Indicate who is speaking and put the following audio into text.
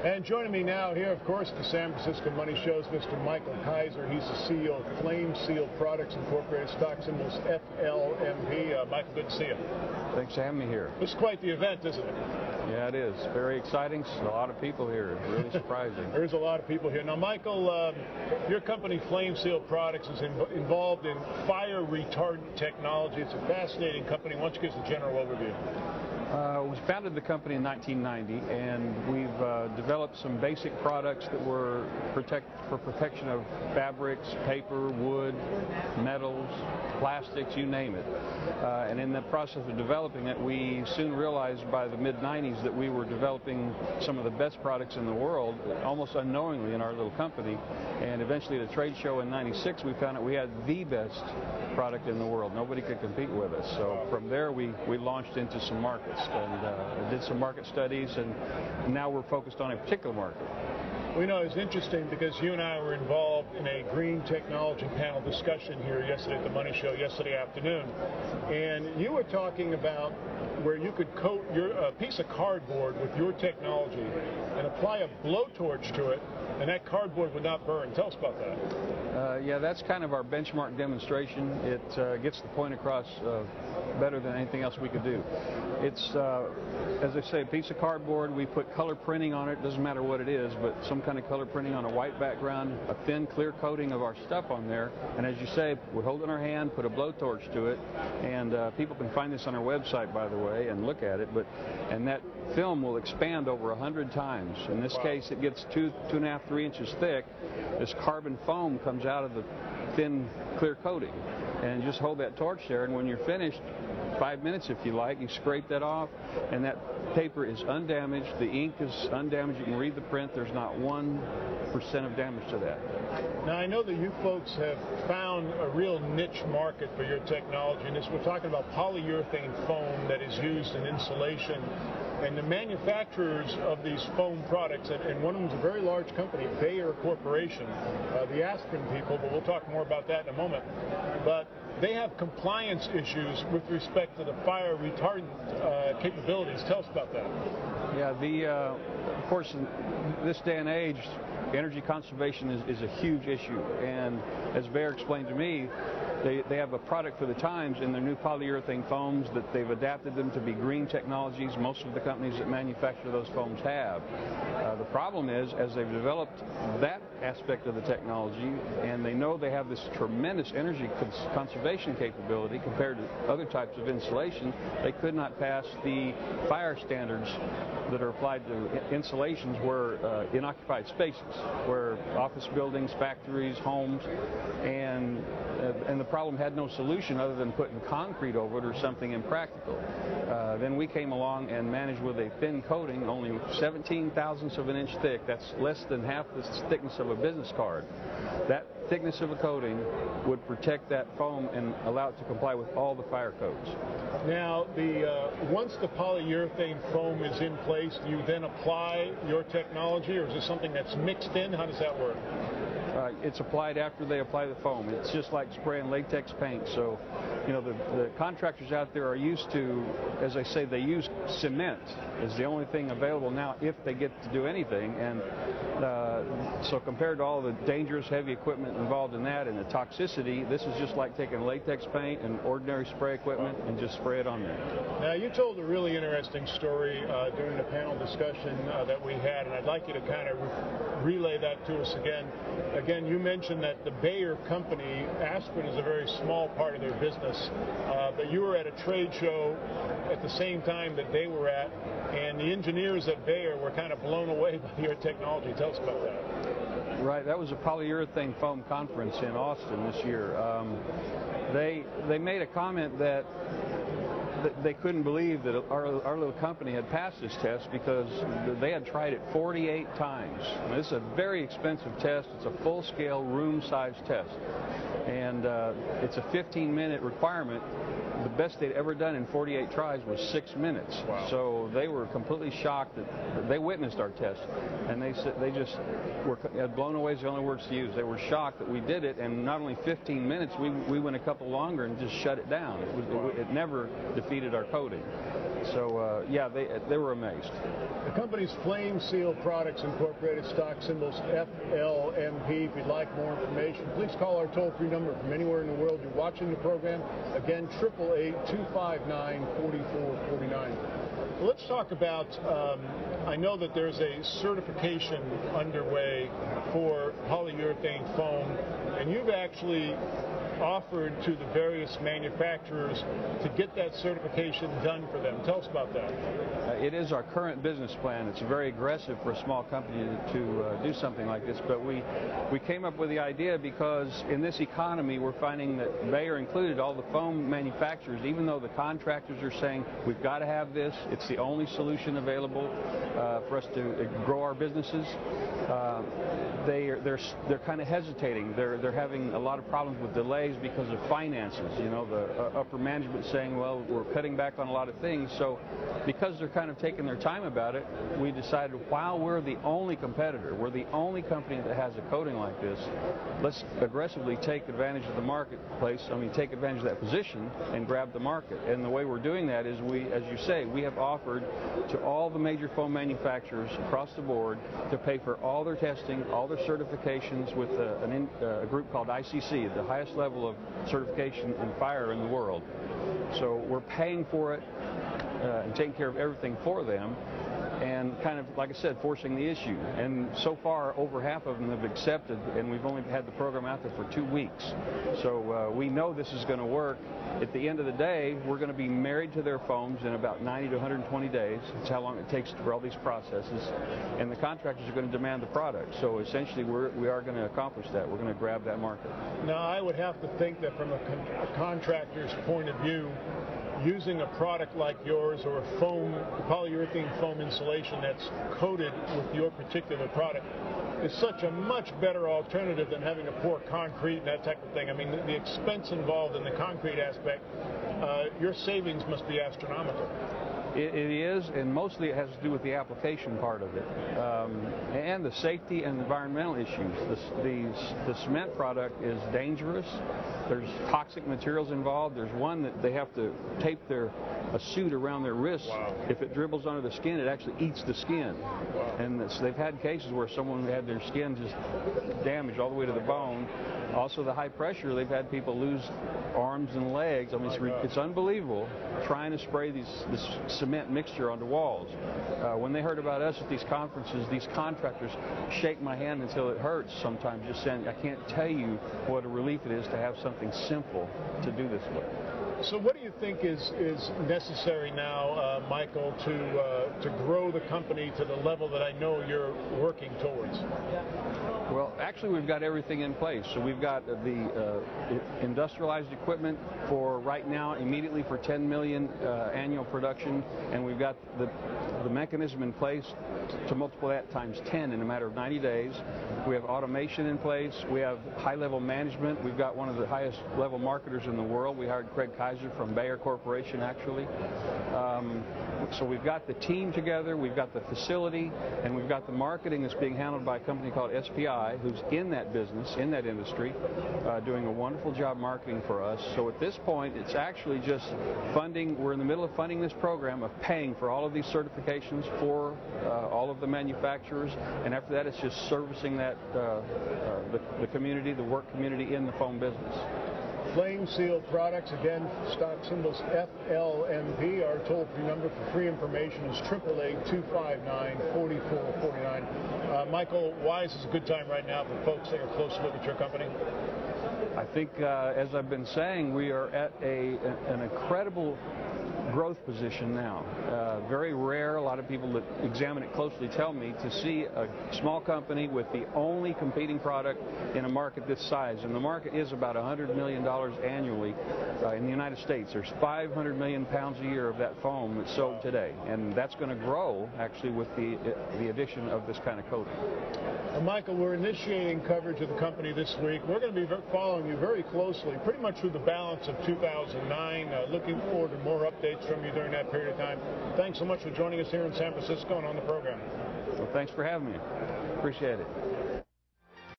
Speaker 1: And joining me now here, of course, the San Francisco Money Show's Mr. Michael Kaiser. He's the CEO of Flame Seal Products Incorporated, stock symbols FLMP. Michael, good to see you.
Speaker 2: Thanks for having me here.
Speaker 1: This is quite the event, isn't it?
Speaker 2: Yeah, it is. Very exciting. A lot of people here. Really surprising.
Speaker 1: There's a lot of people here. Now, Michael, your company, Flame Seal Products, is involved in fire retardant technology. It's a fascinating company. Why don't you give us a general overview?
Speaker 2: We founded the company in 1990, and we've developed some basic products that were for protection of fabrics, paper, wood, metals, plastics, you name it. And in the process of developing it, we soon realized by the mid-90s that we were developing some of the best products in the world, almost unknowingly in our little company. And eventually at a trade show in '96, we found out we had the best product in the world. Nobody could compete with us. So from there, we launched into some markets and did some market studies, and now we're focused on a particular market.
Speaker 1: We know it's interesting because you and I were involved in a green technology panel discussion here yesterday at the Money Show yesterday afternoon, and you were talking about where you could coat a piece of cardboard with your technology and apply a blowtorch to it, and that cardboard would not burn. Tell us about that.
Speaker 2: Yeah, that's kind of our benchmark demonstration. It gets the point across better than anything else we could do. It's, as I say, a piece of cardboard. We put color printing on it. Doesn't matter what it is, but some kind of color printing on a white background, a thin, clear coating of our stuff on there. And as you say, we hold it in our hand, put a blowtorch to it, and people can find this on our website, by the way, and look at it. And that film will expand over 100 times. In this case, it gets 2.5, 3 inches thick. This carbon foam comes out of the thin, clear coating. And just hold that torch there, and when you're finished, 5 minutes if you like, you scrape that off, and that paper is undamaged. The ink is undamaged. You can read the print. There's not 1% of damage to that.
Speaker 1: Now, I know that you folks have found a real niche market for your technology, and we're talking about polyurethane foam that is used in insulation. And the manufacturers of these foam products, and one of them is a very large company, Bayer Corporation, the aspirin people, but we'll talk more about that in a moment. But they have compliance issues with respect to the fire retardant capabilities. Tell us about that.
Speaker 2: Yeah, of course, in this day and age, energy conservation is a huge issue. And as Bayer explained to me, they have a product for the times in their new polyurethane foams that they've adapted them to be green technologies. Most of the companies that manufacture those foams have. The problem is, as they've developed that aspect of the technology, and they know they have this tremendous energy conservation capability compared to other types of insulation, they could not pass the fire standards that are applied to insulations where in occupied spaces, where office buildings, factories, homes, and the problem had no solution other than putting concrete over it or something impractical. Then we came along and managed with a thin coating, only 17 thousandths of an inch thick. That's less than half the thickness of a business card. That thickness of a coating would protect that foam and allow it to comply with all the fire codes.
Speaker 1: Now, once the polyurethane foam is in place, do you then apply your technology, or is this something that's mixed in? How does that work?
Speaker 2: It's applied after they apply the foam. It's just like spraying latex paint. So, you know, the contractors out there are used to, as I say, they use cement is the only thing available now if they get to do anything. And so compared to all the dangerous heavy equipment involved in that and the toxicity, this is just like taking latex paint and ordinary spray equipment and just spray it on there.
Speaker 1: Now, you told a really interesting story during the panel discussion that we had, and I'd like you to kind of relay that to us again. Again, you mentioned that the Bayer company, aspirin is a very small part of their business, but you were at a trade show at the same time that they were at, and the engineers at Bayer were kind of blown away by your technology. Tell us about that.
Speaker 2: Right, that was a polyurethane foam conference in Austin this year. They made a comment that they couldn't believe that our little company had passed this test because they had tried it 48 times. Now, this is a very expensive test. It's a full-scale, room-sized test. And it's a 15-minute requirement. The best they'd ever done in 48 tries was 6 minutes.
Speaker 1: Wow.
Speaker 2: So they were completely shocked that they witnessed our test, and they said they just were blown away is the only words to use. They were shocked that we did it, and not only 15 minutes, we went a couple longer and just shut it down. It never defeated our coding. So yeah, they were amazed.
Speaker 1: The company's Flame Seal Products Incorporated, stock symbols FLMP. If you'd like more information, please call our toll-free number from anywhere in the world you're watching the program. Again, 888-259-4449. Let's talk about, I know that there's a certification underway for polyurethane foam, and you've actually offered to the various manufacturers to get that certification done for them. Tell us about that.
Speaker 2: It is our current business plan. It's very aggressive for a small company to do something like this, but we came up with the idea because in this economy we're finding that Bayer included, all the foam manufacturers, even though the contractors are saying we've got to have this, it's the only solution available for us to grow our businesses, they're kind of hesitating. They're having a lot of problems with delays because of finances. You know, the upper management saying, well, we're cutting back on a lot of things. So because they're kind of taking their time about it, we decided, while we're the only competitor, we're the only company that has a coating like this, let's aggressively take advantage of the marketplace, take advantage of that position and grab the market. And the way we're doing that is as you say, we have offered to all the major foam manufacturers across the board to pay for all their testing, all their certifications with a group called ICC, the highest level of certification in fire in the world. So we're paying for it and taking care of everything for them, and kind of, like I said, forcing the issue. And so far, over half of them have accepted, and we've only had the program out there for 2 weeks. So we know this is going to work. At the end of the day, we're going to be married to their foams in about 90 to 120 days. That's how long it takes for all these processes. And the contractors are going to demand the product. So essentially, we are going to accomplish that. We're going to grab that market.
Speaker 1: Now, I would have to think that from a contractor's point of view, using a product like yours or a polyurethane foam insulation that's coated with your particular product is such a much better alternative than having to pour concrete and that type of thing. I mean, the expense involved in the concrete aspect, your savings must be astronomical.
Speaker 2: It is, and mostly it has to do with the application part of it, and the safety and environmental issues. The cement product is dangerous. There's toxic materials involved. There's one that they have to tape a suit around their wrist. Wow. If it dribbles under the skin, it actually eats the skin. Wow. And they've had cases where someone had their skin just damaged all the way to the bone. Also, the high pressure, they've had people lose arms and legs. I mean, it's unbelievable trying to spray this cement mixture onto walls. When they heard about us at these conferences, these contractors shake my hand until it hurts sometimes, just saying, I can't tell you what a relief it is to have something simple to do this with.
Speaker 1: So what do you think is necessary now, Michael, to grow the company to the level that I know you're working towards?
Speaker 2: Well, actually, we've got everything in place. So we've got the industrialized equipment for right now, immediately for 10 million annual production, and we've got the mechanism in place to multiply that times 10 in a matter of 90 days. We have automation in place. We have high-level management. We've got one of the highest-level marketers in the world. We hired Craig Kaiser from Bayer Corporation, actually. So we've got the team together, we've got the facility, and we've got the marketing that's being handled by a company called SPI, who's in that business, in that industry, doing a wonderful job marketing for us. So at this point, it's actually just funding. We're in the middle of funding this program of paying for all of these certifications for all of the manufacturers, and after that, it's just servicing that the community, the work community in the foam business.
Speaker 1: Flame Seal Products, again, stock symbols FLMP. Our toll-free number for free information is 888-259-4449. Michael, why is this a good time right now for folks to take a close look at your company?
Speaker 2: I think, as I've been saying, we are at an incredible growth position now. Very rare. A lot of people that examine it closely tell me to see a small company with the only competing product in a market this size. And the market is about $100 million annually in the United States. There's 500 million pounds a year of that foam that's sold today. And that's going to grow, actually, with the addition of this kind of coating.
Speaker 1: Michael, we're initiating coverage of the company this week. We're going to be following you very closely, pretty much through the balance of 2009. Looking forward to more updates from you during that period of time. Thanks so much for joining us here in San Francisco and on the program.
Speaker 2: Well, thanks for having me. Appreciate it.